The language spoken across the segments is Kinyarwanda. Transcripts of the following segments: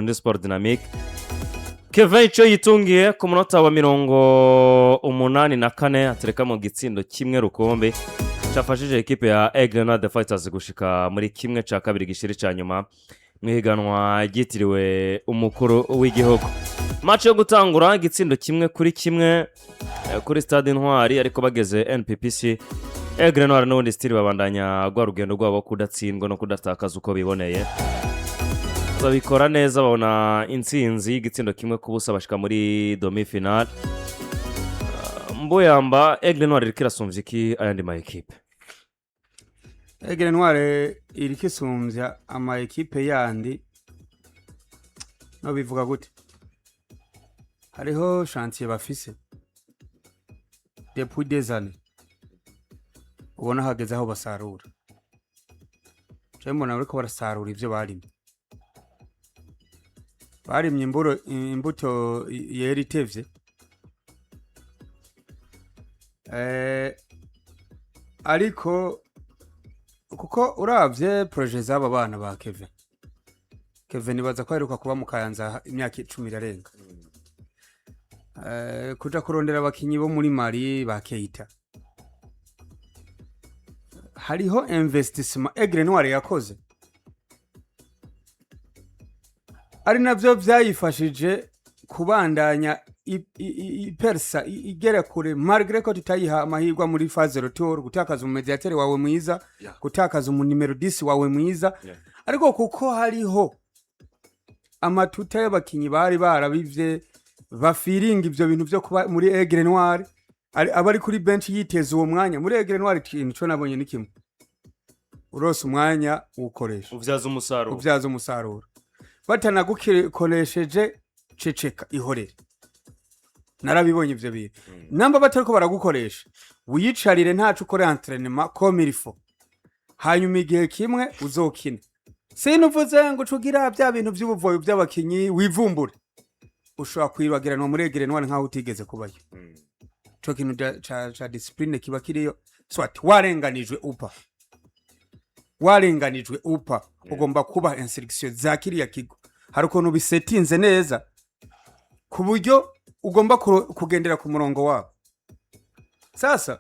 Burundi Sport Dynamique. Kevin cyo yitungiye ku munota wa 84 atereka mu gitsindo kimwe rukombe cyafashije equipe ya Aigle na the Fighters gushika muri kimwe ca kabiri gishiri ca nyuma mwihiganwa Citiriwe Umukuru w'igihugu. Match yo gutangura gitsindo kimwe kuri kimwe kuri stade Noir ariko bageze NPPC Aigle Noir n'ubundi stili babandanya gwa rugendo rwabo kudatsindwa no kudatakaza uko biboneye. Babikora neza babona intsinzi y'igitsindo kimwe kubusa bashika muri demi final. Mboyamba Aigle Noir irikirasumvye iki ayandi ma equipe. Aigle Noir irikisumvya ama equipe yandi no bivuga gute. Hariho chantier bafise depuis des années. Ubona hageze aho basarura. Cyembona bariko barasarura ivyo barimye. Barimye imbuto yeritevye. Ariko kuko uravye projet z'aba bana ba Kevin. Kevin baza kwaheruka kuba mu Kayanza imyaka 10 irarenga. Kuja kurondera abakinyi bo muri Mali ba Keita. Hariho investissement Aigle Noir yakoze. Ari navyo vyayifashije kubandanya ipersa igera kure malgré ko tutayiha amahirwa muri phase retour gutakaza umediateur wawe mwiza gutakaza numero 10 wawe mwiza ariko kuko hariho amatuta y'abakinyi bari barabivye bafiringa ivyo bintu vyo kuba muri Aigle Noir abari kuri bench yiteza uwo mwanya muri Aigle Noir nico nabonye nikimwe urose umwanya ukoresha uvyaza umusaruro batanagukoresheje ceceka ihorere narabibonye ivyo bintu namba batariko baragukoresha wiyicarire ntacu ukore entraînement comme il faut hanyuma igihe kimwe uzokina sinuvuze ngo cugira bya bintu by'ubuvoyo by'abakinyi wivumbure ushobora kwirwagira no muri Aigle Noir nkaho utigeze kubayo cyo kintu cha discipline kiba kiriyo swat warenganijwe upa ugomba kuba instruction za kiriya kigo hariko no bisetinze neza ku buryo ugomba kugendera ku murongo wabo. Sasa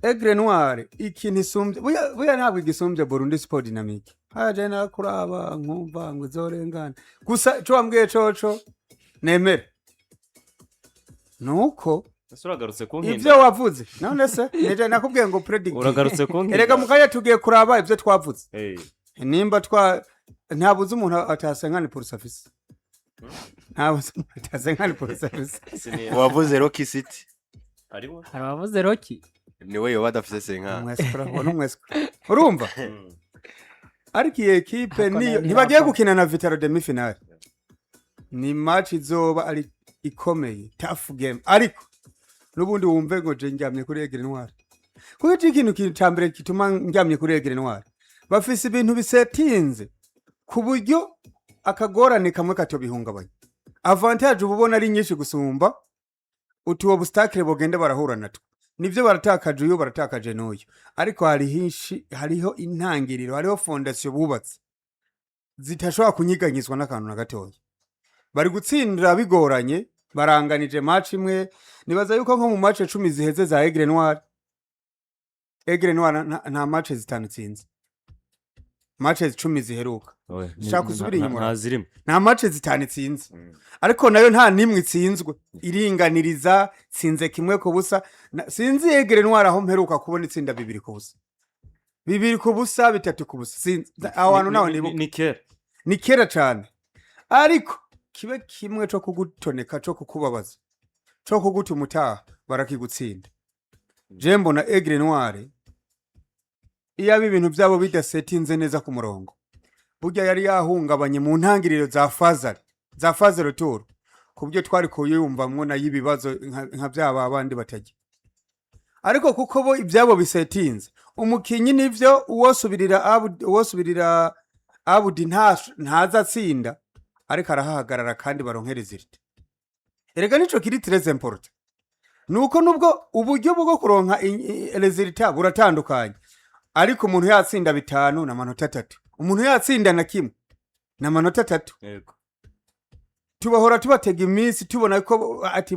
Aigle Noir ikintu isumbye buya ntabwo igisumbye Burundi Sport Dynamique haje na kuraba nkumva ngo zorengana gusa cyo wambwiye coco nemere nuko uragarutse kunkina ivyo wavuze none se neje nakubwiye ngo predict uragarutse kunkina erega mukaya tugiye kuraba ivyo twavuze nimba ntabuze umuntu atasenkana porosafisi ntabuze umuntu atasenkana porosafisi wavuze Rocky City ariwo wavuze Rocky niwe yo badafise senka mwesukura urumva ariko iyi equipe ntibagiye gukina na Vitaro demi finale ni match izoba ari ikomeye tough game ariko nubundi wumve ngo je njamye kuri Aigle Noir kuko ikintu kitambere kituma njamye kuri Aigle Noir bafise ibintu bisetinze ku buryo akagorane kamwe katobihungabanye avantage ububona ari nyinshi gusumba utuwo obstacle bogende barahura natwo nivyo baratakaje uyo baratakaje noyo ariko hariho intangiriro hariho fondation bubatse zitashobora kunyiganyizwa n'akantu na gatoya bari gutsindira bigoranye baranganije match imwe nibaza yuko nko mu match 10 ziheze za Aigle Noir nta match zitanutsinze match 10 ziheruka shaka kusubira inyuma nta match zitanutsinze ariko nayo nta nimwe itsinzwe iringaniriza sinze kimwe ko busa sinzi Aigle Noir aho mperuka kubona itsinda 2 ko busa 2 ko busa 3 ko busa sinzi abantu naho ni kera cyane ariko kibe kimwe cyo kugutoneka cyo kukubabaza cyo kuguta umutaha barakigutsinda jembo na Aigle Noir iya ibintu byabo bidasetinze neza ku murongo burya yari yahungabanye mu ntangiriro za faze retour kubyo twari ko yumvamwo na yibibazo nka byaba abandi batajya ariko kuko bo ibyabo bisetinze umukinyi nivyo uwosubirira Abudi ntaza tsinda ariko arahagarara kandi baronkereza irite erega nico kiri très important nuko nubwo uburyo bwo kuronka resultat buratandukanye ariko umuntu yatsinda 5 na manota 3 umuntu yatsinda na kimwe n'amanota 3 yego tubahora tubatega iminsi tubona ko ati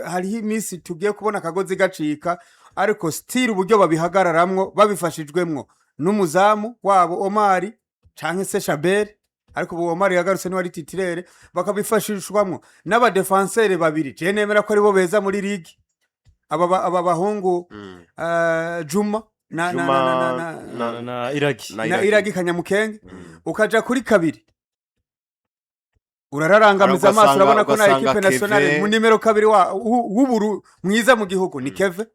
hariho iminsi tugiye kubona akagozi gacika ariko still uburyo babihagararamwo babifashijwemwo n'umuzamu wabo Omari canke se Shabel ariko ubu Omari yagarutse ni wari Citiriwe bakabifashishwamwo n'abadefenseur babiri je nemera ko aribo beza muri ligue aba bahungu Juma na Iragi Kanyamukenge ukaja kuri kabiri urararangamiza amaso urabona ko na equipe nationale mu nimero kabiri w'uburu mwiza mu gihugu ni Keve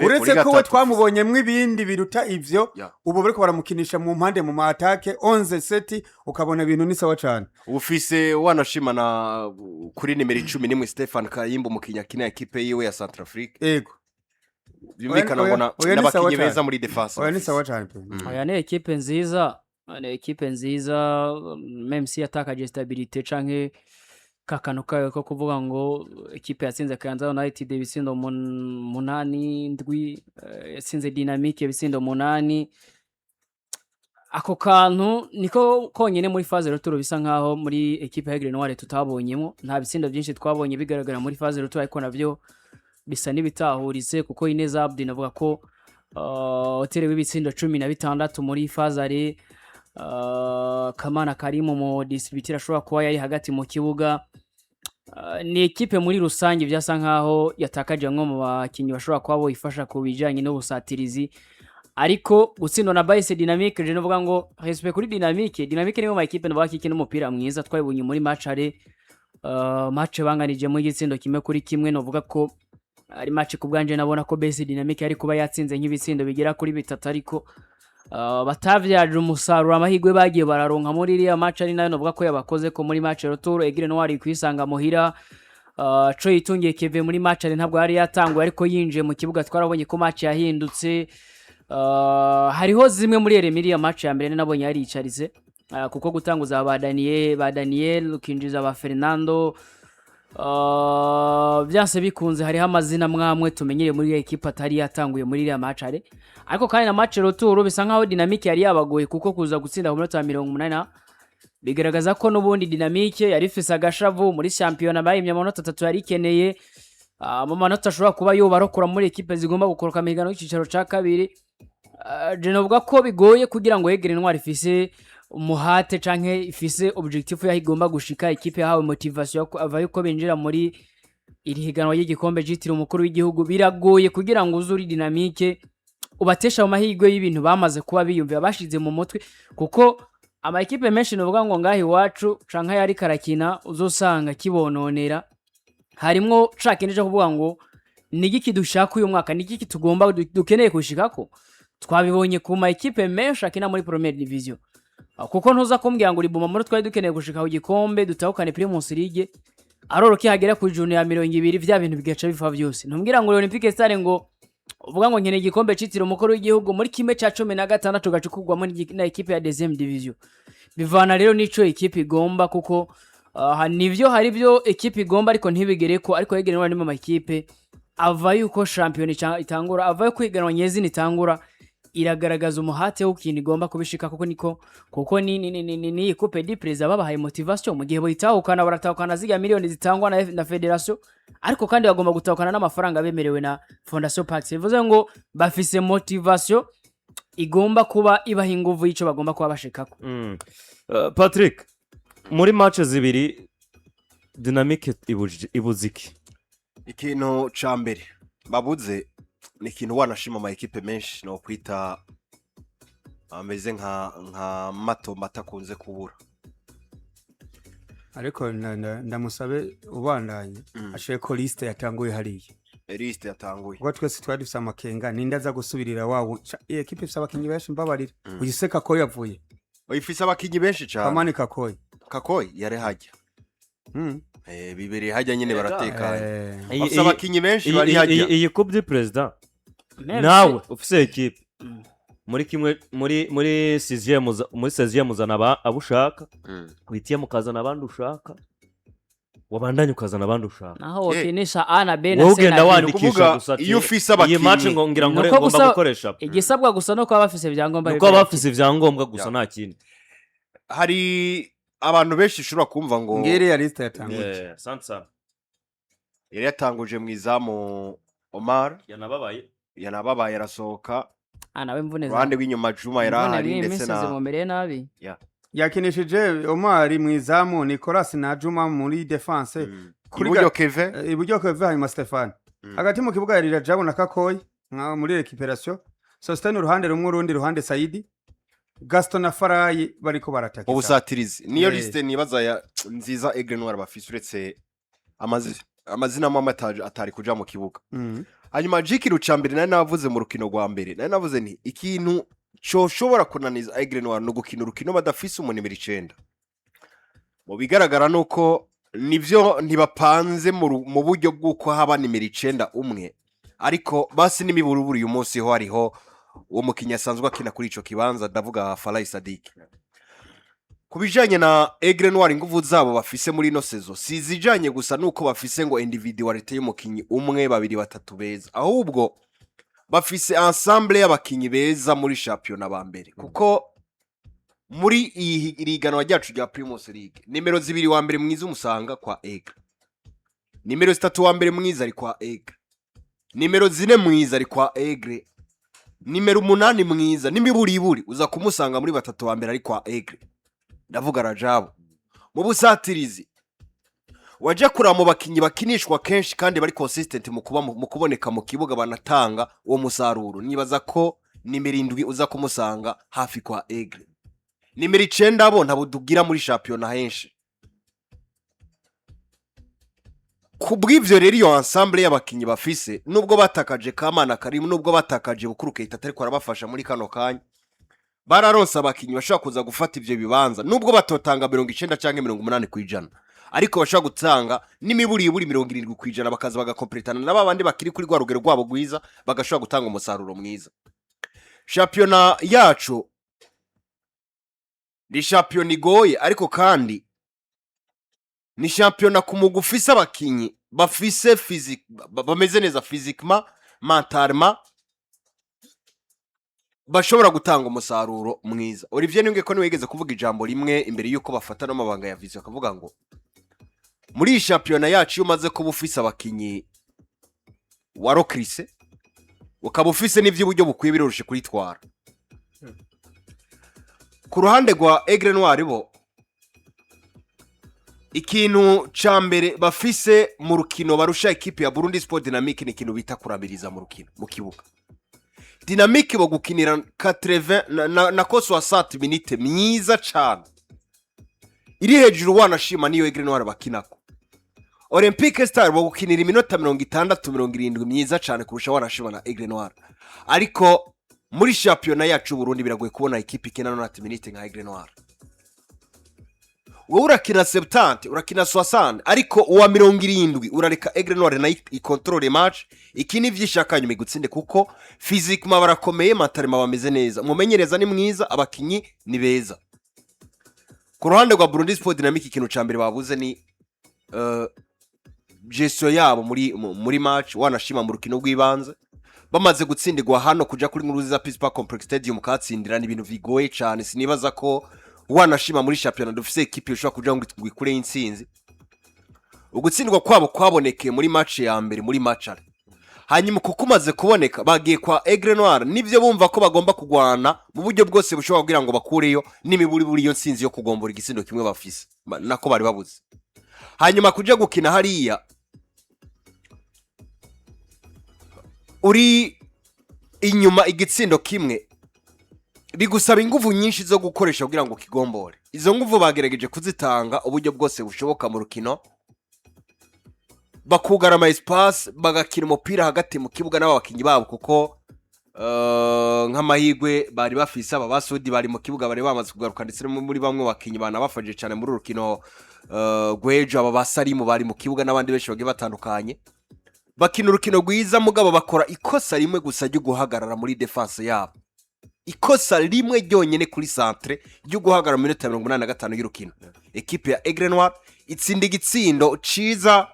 uretse ko we twamubonyemwe ibindi biruta ivyo ubu bariko baramukinisha mu mpande mu attaque 11 seti ukabona ibintu ni sawa cyane ufise wanashimana kuri nimero 11 Stefan Kayimbo mukinya kina equipe yiwe ya Centrafrique yego bimikana mbona n'abakinyi beza muri defense oya ni sawa cyane oya ni equipe nziza ni equipe nziza même si atakaje stabilité canke kakano kayo ko kuvuga ngo equipe yatsinze Kayanza United ibisindo 8 ndwi yatsinze Dynamique ibisindo 8 ako kantu niko konyene muri phase retour bisa nkaho muri equipe ya Aigle Noir tutabonyemo nta bisindo byinshi twabonye bigaragara muri phase retour ariko navyo bisa nibitahuritse kuko Ineza Abdi navuga ko hotel w'ibitsindo 16 muri phase Kamana Karimu mu distributeur ashobora kuba yari hagati mu kibuga ni equipe muri rusange byasa nkaho yatakaje nko mu bakinyi bashobora kuba boyifasha ku bijanye n'ubusatirizi ariko gutsindwa na Bayse Dynamique je novuga ngo respect kuri Dynamique niyo ma equipe no bakiki n'umupira mwiza twabonye muri match match banganije mu gitsindo kimwe kuri kimwe novuga ko ari match ku bwanje nabona ko Bayse Dynamique ari kuba yatsinze nk'ibitsindo bigera kuri 3 ariko batavyaje umusaruro amahigwe bagiye bararonka muri iriya match ari nayo novuga ko yabakoze ko muri match retour Aigle Noir kwisanga muhira co yitungiye Keve muri match ari ntabwo yari yatangwa ariko yinje mu kibuga twarabonye ko match yahindutse hariho zimwe muri iriya match ya mbere nabonye yari icarize kuko gutanguza ba Daniel ukinjiza ba Fernando byanse bikunze hariho amazina mwamwe tumenyere muri equipe atari yatanguye muri iriya match ariko kandi na match retour bisa nkaho Dynamique yari yabagoye kuko kuza gutsinda ku minota 80 bigaragaza ko nubundi Dynamique yari ifise agashavu muri championnat bayimye amanota 3 yari keneye mu manota ashobora kuba yo barokora muri equipe zigomba gukoroka migano y'icicaro ca kabiri je novuga ko bigoye kugira ngo Aigle Noir ifise umuhate canke ifise objectif yahigomba gushika equipe yahawe motivation avayo ko binjira muri iri higanwa y'igikombe Citiriwe Umukuru w'igihugu biragoye kugira ngo uzuri Dynamique ubatesha mu mahigwe y'ibintu bamaze kuba biyumvira bashize mu mutwe kuko ama equipe menshi novuga ngo ngahi wacu canka yari karakina uzosanga kibononera harimwo cakenje kuvuga ngo nigiki dushaka uyu mwaka nigiki tugomba dukeneye kushikako twabibonye ku ma equipe menshi akina muri Première Division kuko ntuza kumbwira ngo ribuma muri twari dukeneye gushika ku gikombe dutahukane Primus League aroroke hagera ku juni ya 200 vya bintu bigaca bifa byose ntumbwira ngo Olympique Stars ngo uvuga ngo nkeneye igikombe Citiriwe Umukuru w'igihugu muri kimwe ca 16 gacukugwamo na equipe ya deuxième division bivana rero nico equipe igomba kuko nivyo hari byo equipe igomba ariko ntibigereko ariko yegerewe n'ama equipe avayo uko champion itangura avayo kwiganwa nyezini itangura iragaragaza umuhate w'ukintu igomba kubishika kuko ni coupe de preza babahaye motivation mu gihe boyitahukana baratahukana ziga miliyoni zitangwa na federation ariko kandi bagomba gutahukana n'amafaranga bemerewe na Fondation Pax bivuze ngo bafise motivation igomba kuba ibaha inguvu y'ico bagomba kuba bashikako Patrick muri match zibiri Dynamique ibuziki ikintu ca mbere babuze ni ikintu wanashima ama equipe menshi no kwita ameze nka mato matakunze kubura ariko ndamusabe ubandanye ashoye ko liste yatanguye hariye liste yatanguye ubwo twese twari dufite amakenga nindaza gusubirira wawo equipe ifite abakinyi benshi mbabarira uyiseka ko yavuye uyifise abakinyi benshi cyane Kamani Kakoyi yari hajya bibiri hajya nyine baratekanye afite abakinyi benshi bari hajya iyi coupe du president nawe ufise equipe muri kimwe muri 6e muzana abushaka witiye mukazana abandi ushaka wabandanye ukazana abandi ushaka naho wakinisha ana B na C ugenda wandikisha gusa iyo ufise abakinyi iyi match ngira ngomba gukoresha igisabwa gusa no kwa bafise ibyangombwa nuko bafise ibyangombwa gusa nta kindi hari abantu benshi ushobora kumva ngo ngere ya liste yatanguje yari yatanguje mu izamu Omar yanababaye arasohoka nawe mvune ruhande rw'inyuma Juma yarahari ndetse na zimumereye nabi yakinishije Omar mu izamu Nicolas na Juma muri defense iburyo Keve hanyuma Stefan hagati mu kibuga yari Rajabu na Kakoyi muri récupération Sosthene uruhande rumwe urundi ruhande Saidi Gaston na Farayi bariko barataka ubusatirizi niyo liste nibaza ya nziza Aigle Noir bafise uretse amazina mamataje atari kuja mu kibuga hanyuma jikiru cambere nari navuze mu rukino rwa mbere nari navuze nti ikintu cyo shobora kunaniza Aigle Noir no gukina urukino badafise umunimero 9 mu bigaragara nuko nivyo ntibapanze mu buryo bw'uko haba nimero 9 umwe ariko basi n'imiburuburu uyu munsi ho hariho uwo mukinnyi asanzwe akina kuri ico kibanza ndavuga Falahi Sadik kubijanye na Aigle Noir inguvu zabo bafise muri no sezo sizijanye gusa nuko bafise ngo individuality y'umukinnyi umwe babiri batatu beza ahubwo bafise ensemble y'abakinnyi beza muri championnat ba mbere kuko muri iyi riganwa ryacu rya Primus League nimero 2 wa mbere mwiza umusanga kwa Aigle nimero 3 wa mbere mwiza ari kwa Aigle nimero 4 mwiza ari kwa Aigle nimero 8 mwiza n'imiburiburi uza kumusanga muri batatu wa mbere ari kwa Aigle ndavuga Rajabu mu busatirizi waje kura mu bakinyi bakinishwa kenshi kandi bari consistent mu kuboneka mu kibuga banatanga uwo musaruro nibaza ko nimero 7 uza kumusanga hafi kwa Aigle nimero 9 abo ntabudugira muri championnat henshi kubw'ivyo rero iyo ensemble y'abakinyi bafise nubwo batakaje Kamana Karimu nubwo batakaje Bukuru Keita atari ko arabafasha muri kano kanya bararonsa abakinyi bashaka kuza gufata ivyo bibanza nubwo batotanga 90 canke 80 kwijana ariko bashaka gutanga n'imiburiburi 70 kwijana bakaza bagakompletana n'abandi bakiri kuri rwa rugero rwabo gwiza bagashaka gutanga umusaruro mwiza championnat yacu ni champion igoye ariko kandi ni championnat kumugufisa abakinyi bafise physique bameze neza physiquement mentalement bashobora gutanga umusaruro mwiza Olivier ninge ko niwegeze kuvuga ijambo rimwe imbere yuko bafata no mabanga ya vision akavuga ngo muri championnat yacu umaze kuba ufise abakinyi warokrise ukaba ufise n'ivy'uburyo bukwiye biroroshe kuritwara ku ruhande rwa Aigle Noir bo ikintu cambere bafise mu rukino barusha equipe ya Burundi Sport Dynamique ni ikintu bita kurabiriza mu rukino mu kibuga Dynamique bo gukinira 80 na ko 60 minutes myiza cyane iri hejuru wanashima niyo Aigle Noir bakinako Olympique Star bo gukinira iminota 60 70 myiza cyane kurusha wanashima na Aigle Noir ariko muri championnat yacu Burundi biragoye kubona equipe ikina 90 minutes nka Aigle Noir wowe urakina 70 urakina 60 ariko uwa 70 urareka Aigle Noir na ikontrole match ikini vyishakanye migutsinde kuko physiquement barakomeye matarema bameze neza mumenyereza ni mwiza abakinyi ni beza ku ruhande rwa Burundi Sport Dynamique ikintu cambere babuze ni gestion yabo muri match wanashima mu rukino rw'ibanze bamaze gutsindirwa hano kuja kuri Nguruziza Peace Park Complex Stadium katsindira ni ibintu bigoye cyane sinibaza ko wanashima muri championnat dufise equipe ushobora kuja ngo ikure y'intsinzi ugutsindwa kwabo kwabonekeye muri match ya mbere muri matchare hanyuma kuko umaze kuboneka bagiye kwa Aigle Noir nivyo bumva ko bagomba kugwana mu buryo bwose bushobora kugira ngo bakureyo n'imiburiburi iyo ntsinzi yo kugombora igisindo kimwe bafise nako bari babuze hanyuma kuja gukina hariya uri inyuma igitsindo kimwe bigusaba ingufu nyinshi zo gukoresha kugira ngo kigombore izo ngufu bagerageje kuzitanga uburyo bwose bushoboka mu rukino bakugara ama espace bagakina umupira hagati mu kibuga n'abakinyi babo kuko nk'amahigwe bari bafise aba basudi bari mu kibuga bari bamaze kugaruka ndetse muri bamwe bakinyi bana bafaje cyane muri rukino gwejo aba basarimu bari mu kibuga n'abandi benshi bagiye batandukanye bakina urukino rwiza mugabo bakora ikosa rimwe gusa ryo guhagarara muri defense yabo ikosa rimwe ryonyene kuri centre ryo guhagarara mu minota 85 y'urukino equipe ya Aigle Noir itsinda igitsindo ciza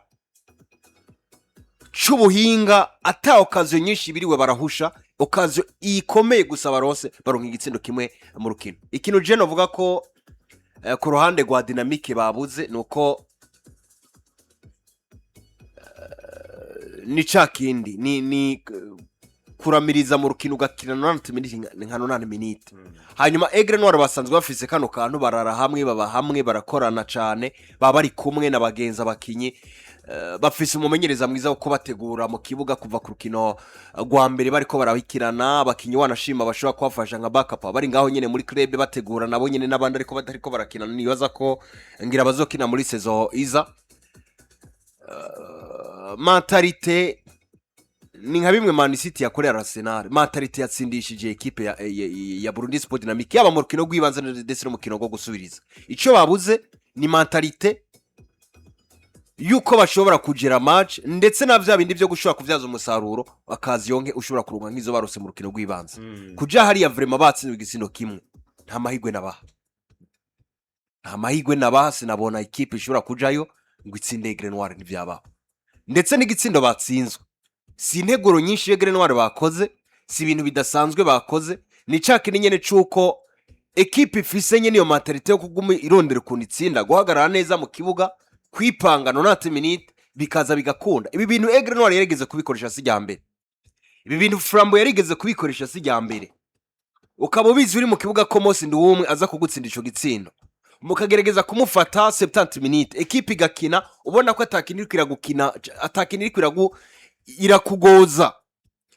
c'ubuhinga ata okazo nyinshi biriwe barahusha okazo ikomeye gusa baronse baronka igitsindo kimwe mu rukino ikintu je novuga ko ku ruhande rwa dinamike babuze nuko ni cakindi ni kuramiriza mu rukino ugakina 90 minutes nka 90 minutes hanyuma Aigle Noir basanzwe bafise kano kantu barara hamwe baba hamwe barakorana cyane baba bari kumwe n'abagenza bakinyi bafise umumenyereza mwiza wo kubategura mu kibuga kuva ku rukino rwa mbere bariko barabikirana abakinyi wanashima bashobora kubafasha nka backup bari ngaho nyene muri club bategura nabo nyene n'abandi ariko batariko barakina nibaza ko ngira bazokina muri saison iza mentalite ni nka bimwe Man City yakorera Arsenal mentalite yatsindishije equipe ya Burundi Sport Dynamique yaba mu rukino rw'ibanze ndetse no mu rukino rwo gusubiriza ico babuze ni mentalite yuko bashobora kugera match ndetse na vya bindi byo gushobora kuvyaza umusaruro akazi yonke ushobora kurunga nk'izo barose mu rukino rw'ibanze kuja hari ya vraiment batsinzwe igisindo kimwe nta mahigwe nabaha sinabona equipe ishobora kujayo ngo itsinde Aigle Noir ntivyabaho ndetse n'igitsindo batsinzwe si integuro nyinshi Aigle Noir bakoze si ibintu bidasanzwe bakoze ni cakini nyene cuko equipe ifise nyene iyo mentalite yo kuguma irondera ukuntu itsinda guhagarara neza mu kibuga kwipanga 90 minutes bikaza bigakunda ibi bintu Aigle Noir yarigeze kubikoresha sijyambere ibi bintu Flambo yarigeze kubikoresha sijyambere ukaba ubizi uri mu kibuga ko Mose Nduwumwe aza kugutsinda ico gitsindo mukagerageza kumufata 70 minutes equipe igakina ubona ko atakiniri kwiragukina atakiniri kwiragu irakugoza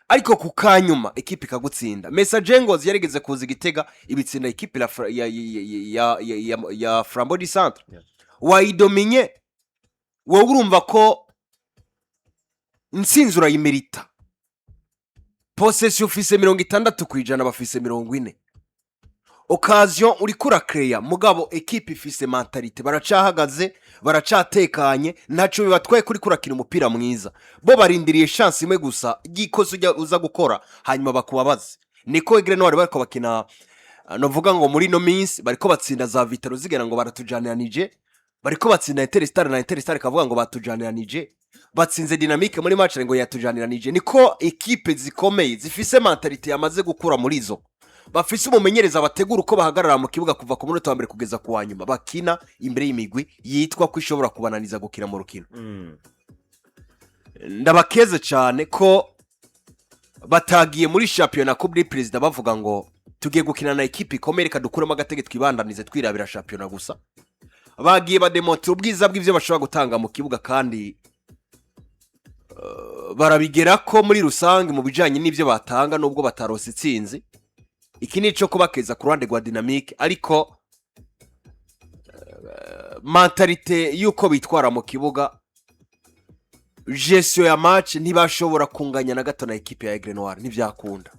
ariko kukanyuma equipe ikagutsinda Message Ngozi yarigeze kuza igitega ibitsinda equipe ya Flambo du Centre wayidominye wowe urumva ko nsinzura yimerita possession ufise 60% bafise 40 occasion uri kura create mugabo equipe ifise mentalite baracahagaze baracatekanye ntaco bibatwaye kuri kurakina umupira mwiza bo barindiriye chance imwe gusa gikoze uza gukora hanyuma bakubabaze niko Aigle Noir bariko bakina novuga ngo muri no minsi bariko batsinda za Vitaro zigera ngo baratujaniranije bariko batsinda Interstar na Interstar kavuga ngo batujaniranije batsinze Dynamique muri match ngo yatujaniranije niko equipe zikomeye zifise mentalite yamaze gukura muri zo bafise umumenyereza bategura uko bahagarara mu kibuga kuva ku munota wa mbere kugeza ku wanyuma bakina imbere y'imigwi yitwa ko ishobora kubananiza gukina mu rukino ndabakeze cyane ko batagiye muri championnat Coupe du President bavuga ngo tugiye gukina na equipe ikomeye kadukuramo agatege twibandanize twirabira championnat gusa bagiye bademontre ubwiza bw'ivyo bashobora gutanga mu kibuga kandi barabigera ko muri rusange mu bijanye n'ivyo batanga nubwo batarose itsinzi iki nico kubakeza ku ruhande rwa Dynamique ariko mentalite yuko bitwara mu kibuga gestion ya match ntibashobora kunganya na gato na equipe ya Aigle Noir ntivyakunda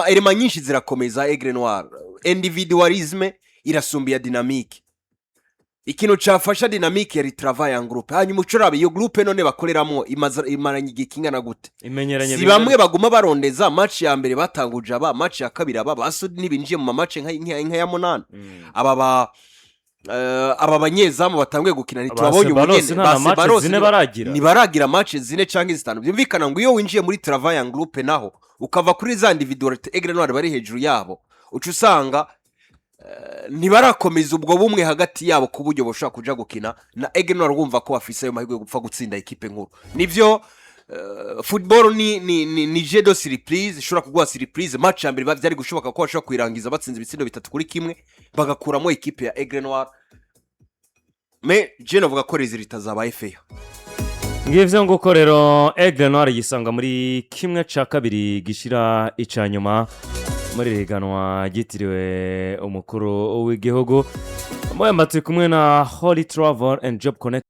arima nyinshi zirakomeza Aigle Noir individualisme irasumbiya Dynamique ikintu cafasha Dynamique yari travail en groupe hanyuma ucurabe iyo groupe none bakoreramo imaranye igikingana gute si bamwe baguma barondeza match ya mbere batanguje aba match ya kabiri aba basudi nibinjiye mu match nka ya munana aba banyezamu batangiye gukina ntitubabonye ubugene ni baragira match zine canke zitanu byumvikana ngo iyo winjiye muri travail en groupe naho ukava kuri za individualite Aigle Noir bari hejuru yabo ucu usanga ntibarakomeza ubwo bumwe hagati yabo ku buryo boshaka kuja gukina na Aigle Noir wumva ko bafise ayo mahirwe gupfa gutsinda equipe nkuru nivyo football ni jeu de surprise ishobora kugwa surprise match ya mbere bavyari gushoboka ko bashobora kwirangiza batsinze ibitsindo 3-1 bagakuramo equipe ya Aigle Noir mais je novuga ko resultat zabaye fair ngivyo nguko rero Aigle Noir yisanga muri kimwe ca kabiri gishira icanyuma muri riganwa gitiriwe umukuru w'igihugu moya matwe kumwe na Holy Travel and Job Connect